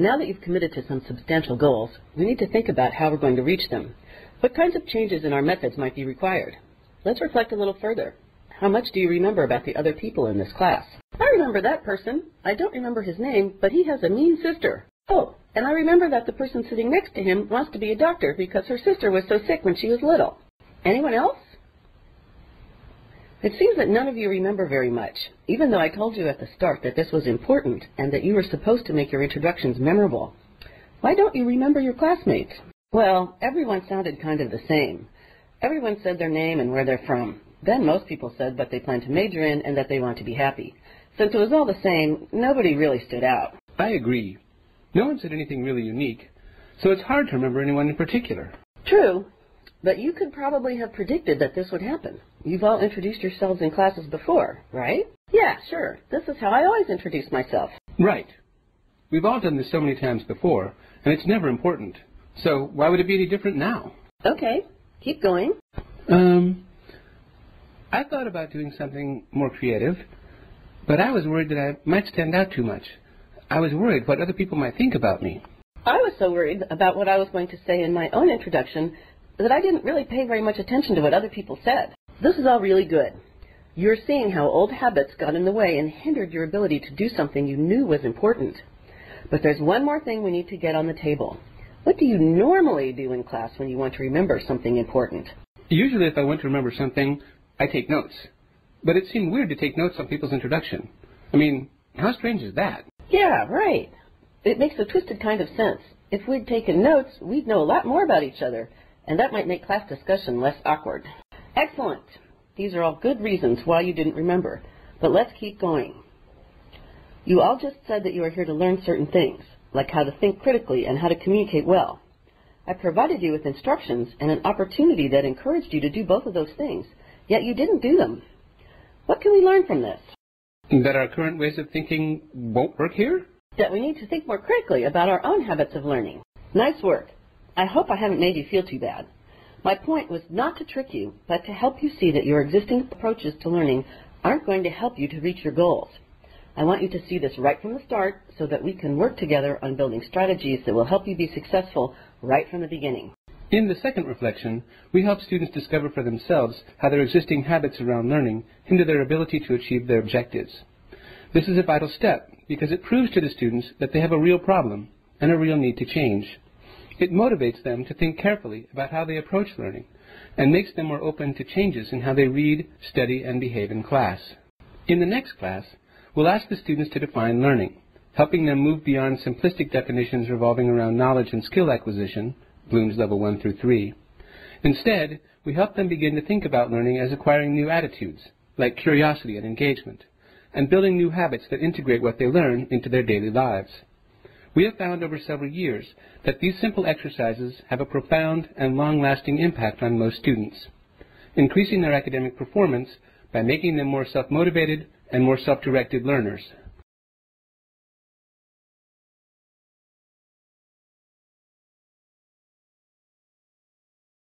Now that you've committed to some substantial goals, we need to think about how we're going to reach them. What kinds of changes in our methods might be required? Let's reflect a little further. How much do you remember about the other people in this class? I remember that person. I don't remember his name, but he has a mean sister. Oh, and I remember that the person sitting next to him wants to be a doctor because her sister was so sick when she was little. Anyone else? It seems that none of you remember very much, even though I told you at the start that this was important and that you were supposed to make your introductions memorable. Why don't you remember your classmates? Well, everyone sounded kind of the same. Everyone said their name and where they're from. Then most people said what they plan to major in and that they want to be happy. Since it was all the same, nobody really stood out. I agree. No one said anything really unique, so it's hard to remember anyone in particular. True, but you could probably have predicted that this would happen. You've all introduced yourselves in classes before, right? Yeah, sure. This is how I always introduce myself. Right. We've all done this so many times before, and it's never important. So why would it be any different now? Okay, keep going. I thought about doing something more creative, but I was worried that I might stand out too much. I was worried what other people might think about me. I was so worried about what I was going to say in my own introduction that I didn't really pay very much attention to what other people said. This is all really good. You're seeing how old habits got in the way and hindered your ability to do something you knew was important. But there's one more thing we need to get on the table. What do you normally do in class when you want to remember something important? Usually if I want to remember something, I take notes. But it seemed weird to take notes on people's introduction. I mean, how strange is that? Yeah, right. It makes a twisted kind of sense. If we'd taken notes, we'd know a lot more about each other, and that might make class discussion less awkward. Excellent. These are all good reasons why you didn't remember, but let's keep going. You all just said that you are here to learn certain things, like how to think critically and how to communicate well. I provided you with instructions and an opportunity that encouraged you to do both of those things, yet you didn't do them. What can we learn from this? That our current ways of thinking won't work here? That we need to think more critically about our own habits of learning. Nice work. I hope I haven't made you feel too bad. My point was not to trick you, but to help you see that your existing approaches to learning aren't going to help you to reach your goals. I want you to see this right from the start so that we can work together on building strategies that will help you be successful right from the beginning. In the second reflection, we help students discover for themselves how their existing habits around learning hinder their ability to achieve their objectives. This is a vital step because it proves to the students that they have a real problem and a real need to change. It motivates them to think carefully about how they approach learning and makes them more open to changes in how they read, study, and behave in class. In the next class, we'll ask the students to define learning, helping them move beyond simplistic definitions revolving around knowledge and skill acquisition, Bloom's Level 1 through 3. Instead, we help them begin to think about learning as acquiring new attitudes, like curiosity and engagement, and building new habits that integrate what they learn into their daily lives. We have found over several years that these simple exercises have a profound and long-lasting impact on most students, increasing their academic performance by making them more self-motivated and more self-directed learners.